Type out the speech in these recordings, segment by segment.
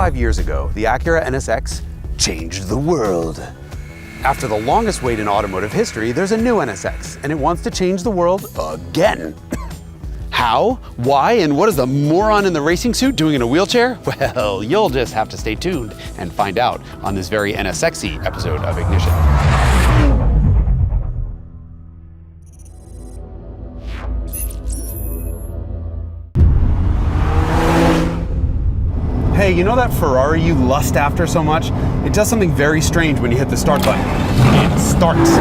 25 years ago, the Acura NSX changed the world. After the longest wait in automotive history, there's a new NSX, and it wants to change the world again. How? Why? And what is the moron in the racing suit doing in a wheelchair? Well, you'll just have to stay tuned and find out on this very NSX-y episode of Ignition. Hey, you know that Ferrari you lust after so much? It does something very strange when you hit the start button. It starts.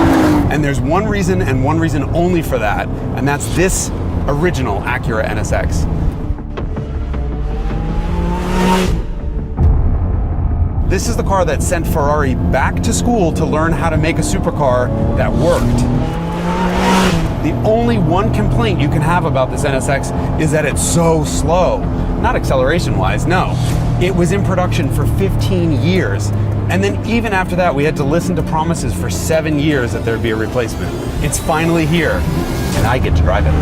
And there's one reason and one reason only for that, and that's this original Acura NSX. This is the car that sent Ferrari back to school to learn how to make a supercar that worked. The only one complaint you can have about this NSX is that it's so slow. Not acceleration-wise, no. It was in production for 15 years. And then even after that, we had to listen to promises for 7 years that there'd be a replacement. It's finally here, and I get to drive it.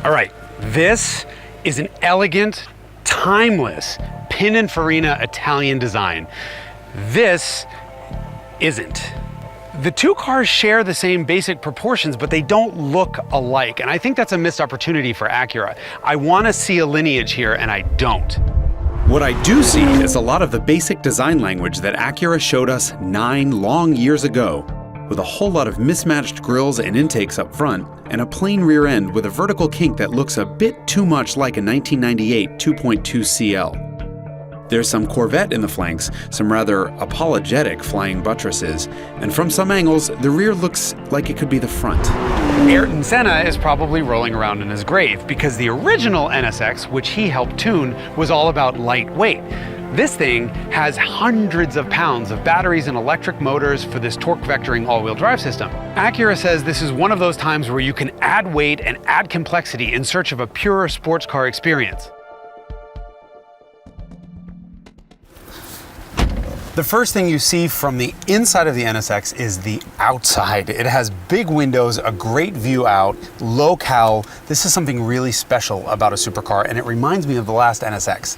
All right, this is an elegant, timeless Pininfarina Italian design. This isn't. The two cars share the same basic proportions, but they don't look alike. And I think that's a missed opportunity for Acura. I want to see a lineage here, and I don't. What I do see is a lot of the basic design language that Acura showed us 9 long years ago, with a whole lot of mismatched grills and intakes up front, and a plain rear end with a vertical kink that looks a bit too much like a 1998 2.2 CL. There's some Corvette in the flanks, some rather apologetic flying buttresses, and from some angles, the rear looks like it could be the front. Ayrton Senna is probably rolling around in his grave, because the original NSX, which he helped tune, was all about lightweight. This thing has hundreds of pounds of batteries and electric motors for this torque vectoring all-wheel drive system. Acura says this is one of those times where you can add weight and add complexity in search of a pure sports car experience. The first thing you see from the inside of the NSX is the outside. It has big windows, a great view out, low cowl. This is something really special about a supercar, and it reminds me of the last NSX.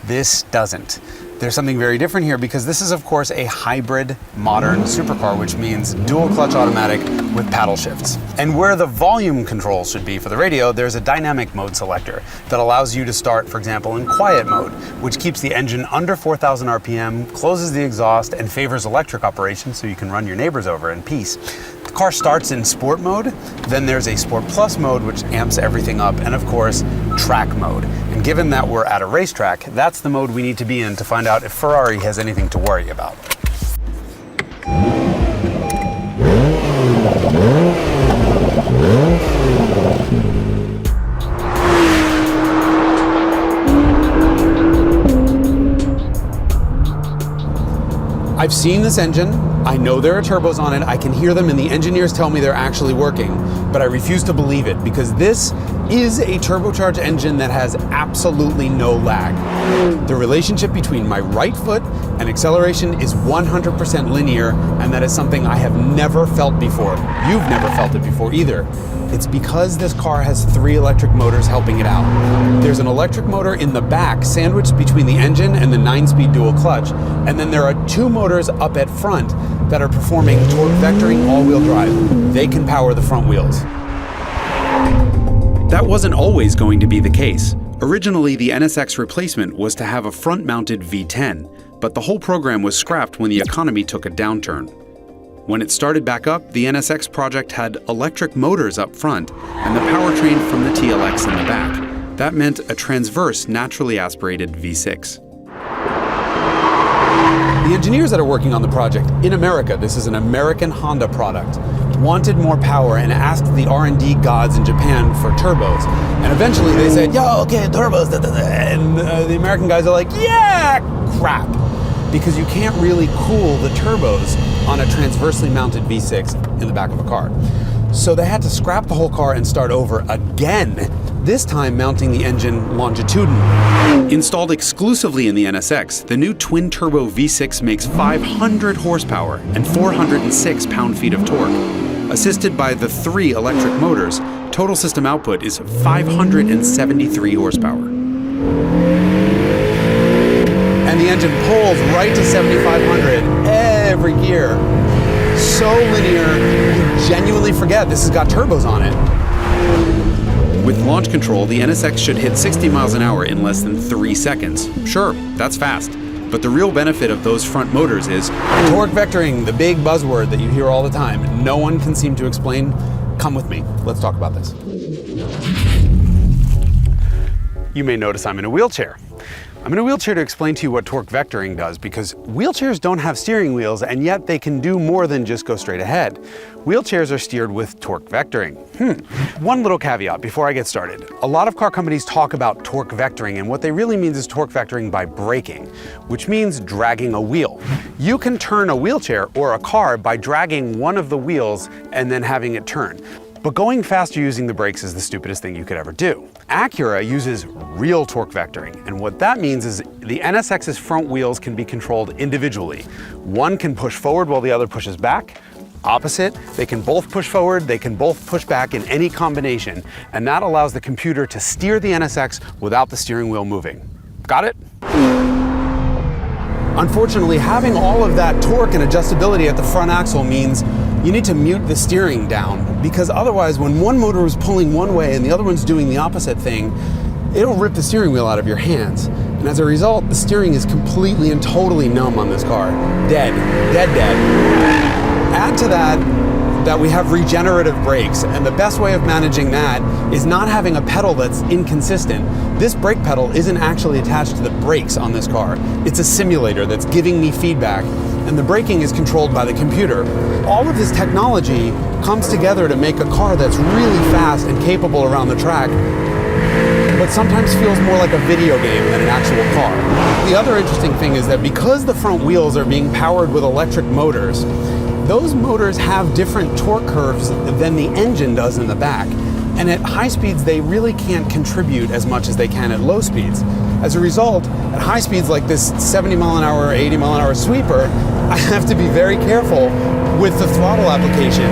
This doesn't. There's something very different here because this is, of course, a hybrid modern supercar, which means dual clutch automatic with paddle shifts. And where the volume control should be for the radio, there's a dynamic mode selector that allows you to start, for example, in quiet mode, which keeps the engine under 4,000 RPM, closes the exhaust, and favors electric operation so you can run your neighbors over in peace. The car starts in sport mode, then there's a sport plus mode, which amps everything up, and of course, track mode. And given that we're at a racetrack, that's the mode we need to be in to find out if Ferrari has anything to worry about. I've seen this engine, I know there are turbos on it, I can hear them and the engineers tell me they're actually working, but I refuse to believe it because this is a turbocharged engine that has absolutely no lag. The relationship between my right foot and acceleration is 100% linear, and that is something I have never felt before. You've never felt it before either. It's because this car has 3 electric motors helping it out. There's an electric motor in the back sandwiched between the engine and the 9-speed dual clutch, and then there are 2 motors up at front that are performing torque vectoring all-wheel drive. They can power the front wheels. That wasn't always going to be the case. Originally, the NSX replacement was to have a front-mounted V10, but the whole program was scrapped when the economy took a downturn. When it started back up, the NSX project had electric motors up front and the powertrain from the TLX in the back. That meant a transverse, naturally aspirated V6. The engineers that are working on the project in America, this is an American Honda product, wanted more power and asked the R&D gods in Japan for turbos. And eventually they said, yo, okay, turbos, and the American guys are like, yeah, crap. Because you can't really cool the turbos on a transversely mounted V6 in the back of a car. So they had to scrap the whole car and start over again, this time mounting the engine longitudinally. Installed exclusively in the NSX, the new twin-turbo V6 makes 500 horsepower and 406 pound-feet of torque. Assisted by the 3 electric motors, total system output is 573 horsepower. And the engine pulls right to 7,500 every gear. So linear, you genuinely forget this has got turbos on it. With launch control, the NSX should hit 60 miles an hour in less than 3 seconds. Sure, that's fast. But the real benefit of those front motors is torque vectoring, the big buzzword that you hear all the time. No one can seem to explain. Come with me. Let's talk about this. You may notice I'm in a wheelchair. I'm in a wheelchair to explain to you what torque vectoring does, because wheelchairs don't have steering wheels, and yet they can do more than just go straight ahead. Wheelchairs are steered with torque vectoring. One little caveat before I get started. A lot of car companies talk about torque vectoring, and what they really mean is torque vectoring by braking, which means dragging a wheel. You can turn a wheelchair or a car by dragging one of the wheels and then having it turn. But going faster using the brakes is the stupidest thing you could ever do. Acura uses real torque vectoring, and what that means is the NSX's front wheels can be controlled individually. One can push forward while the other pushes back. Opposite, they can both push forward, they can both push back in any combination, and that allows the computer to steer the NSX without the steering wheel moving. Got it? Unfortunately, having all of that torque and adjustability at the front axle means you need to mute the steering down, because otherwise when one motor is pulling one way and the other one's doing the opposite thing, it'll rip the steering wheel out of your hands. And as a result, the steering is completely and totally numb on this car. Dead. Add to that we have regenerative brakes, and the best way of managing that is not having a pedal that's inconsistent. This brake pedal isn't actually attached to the brakes on this car. It's a simulator that's giving me feedback, and the braking is controlled by the computer. All of this technology comes together to make a car that's really fast and capable around the track, but sometimes feels more like a video game than an actual car. The other interesting thing is that because the front wheels are being powered with electric motors, those motors have different torque curves than the engine does in the back. And at high speeds, they really can't contribute as much as they can at low speeds. As a result, at high speeds like this 70 mile an hour, 80 mile an hour sweeper, I have to be very careful with the throttle application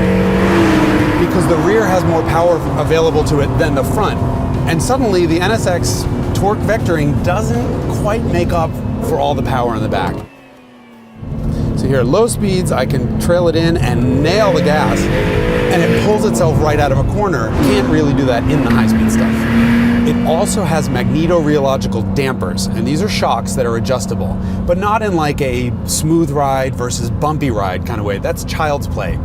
because the rear has more power available to it than the front. And suddenly the NSX torque vectoring doesn't quite make up for all the power in the back. So here at low speeds, I can trail it in and nail the gas, and it pulls itself right out of a corner. Can't really do that in the high-speed stuff. It also has magneto-rheological dampers, and these are shocks that are adjustable, but not in like a smooth ride versus bumpy ride kind of way. That's child's play.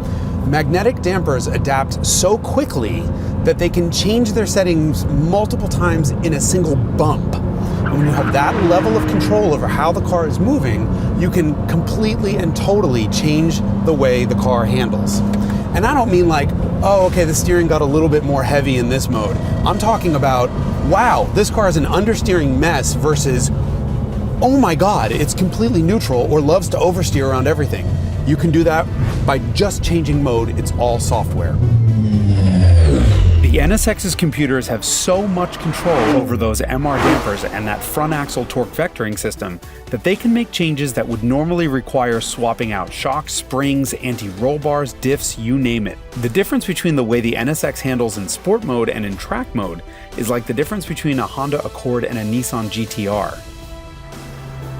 Magnetic dampers adapt so quickly that they can change their settings multiple times in a single bump. And when you have that level of control over how the car is moving, you can completely and totally change the way the car handles. And I don't mean like, oh, okay, the steering got a little bit more heavy in this mode. I'm talking about, wow, this car is an understeering mess versus, oh my God, it's completely neutral or loves to oversteer around everything. You can do that by just changing mode. It's all software. The NSX's computers have so much control over those MR dampers and that front axle torque vectoring system that they can make changes that would normally require swapping out shocks, springs, anti-roll bars, diffs, you name it. The difference between the way the NSX handles in sport mode and in track mode is like the difference between a Honda Accord and a Nissan GT-R.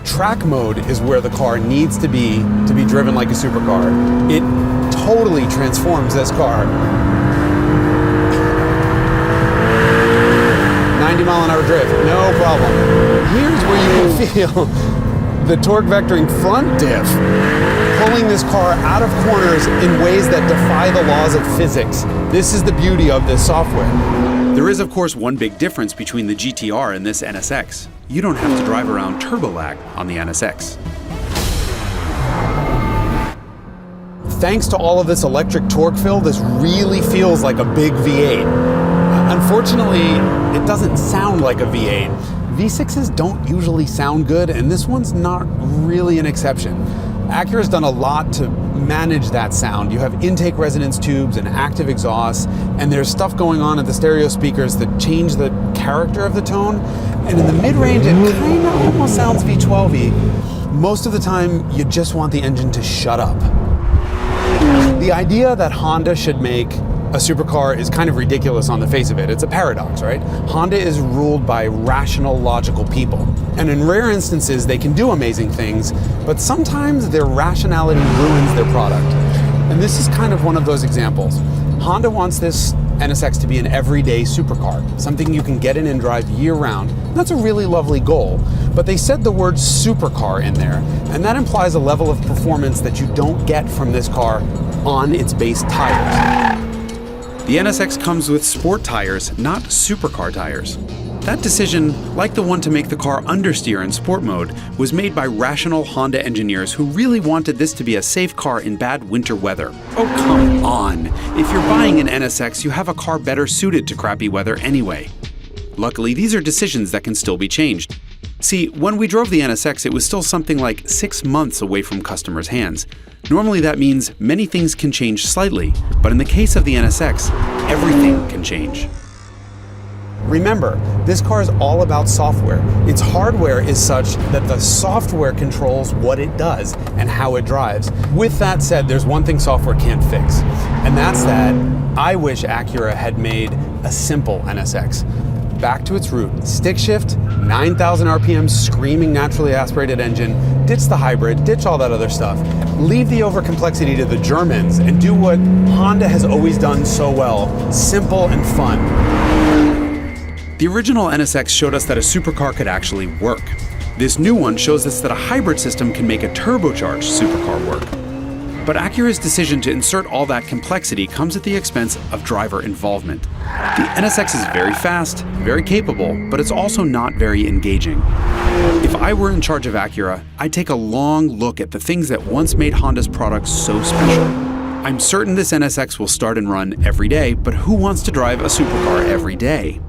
Track mode is where the car needs to be driven like a supercar. It totally transforms this car. 90 mile an hour drift, no problem. Here's where you can feel the torque vectoring front diff, pulling this car out of corners in ways that defy the laws of physics. This is the beauty of this software. There is, of course, one big difference between the GT-R and this NSX. You don't have to drive around turbo lag on the NSX. Thanks to all of this electric torque fill, this really feels like a big V8. Unfortunately, it doesn't sound like a V8. V6s don't usually sound good, and this one's not really an exception. Acura's done a lot to manage that sound. You have intake resonance tubes and active exhausts, and there's stuff going on at the stereo speakers that change the character of the tone. And in the mid-range, it kind of almost sounds V12-y. Most of the time, you just want the engine to shut up. The idea that Honda should make a supercar is kind of ridiculous on the face of it. It's a paradox, right? Honda is ruled by rational, logical people. And in rare instances, they can do amazing things, but sometimes their rationality ruins their product. And this is kind of one of those examples. Honda wants this NSX to be an everyday supercar, something you can get in and drive year-round. That's a really lovely goal, but they said the word supercar in there, and that implies a level of performance that you don't get from this car on its base tires. The NSX comes with sport tires, not supercar tires. That decision, like the one to make the car understeer in sport mode, was made by rational Honda engineers who really wanted this to be a safe car in bad winter weather. Oh, come on! If you're buying an NSX, you have a car better suited to crappy weather anyway. Luckily, these are decisions that can still be changed. See, when we drove the NSX, it was still something like 6 months away from customers' hands. Normally that means many things can change slightly, but in the case of the NSX, everything can change. Remember, this car is all about software. Its hardware is such that the software controls what it does and how it drives. With that said, there's one thing software can't fix, and that's that I wish Acura had made a simple NSX. Back to its root, stick shift, 9,000 RPM, screaming naturally aspirated engine, ditch the hybrid, ditch all that other stuff. Leave the overcomplexity to the Germans and do what Honda has always done so well, simple and fun. The original NSX showed us that a supercar could actually work. This new one shows us that a hybrid system can make a turbocharged supercar work. But Acura's decision to insert all that complexity comes at the expense of driver involvement. The NSX is very fast, very capable, but it's also not very engaging. If I were in charge of Acura, I'd take a long look at the things that once made Honda's products so special. I'm certain this NSX will start and run every day, but who wants to drive a supercar every day?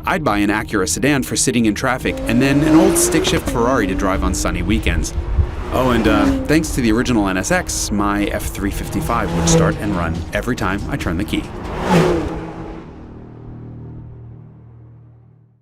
I'd buy an Acura sedan for sitting in traffic, and then an old stick-shift Ferrari to drive on sunny weekends. Oh, and thanks to the original NSX, my F355 would start and run every time I turn the key.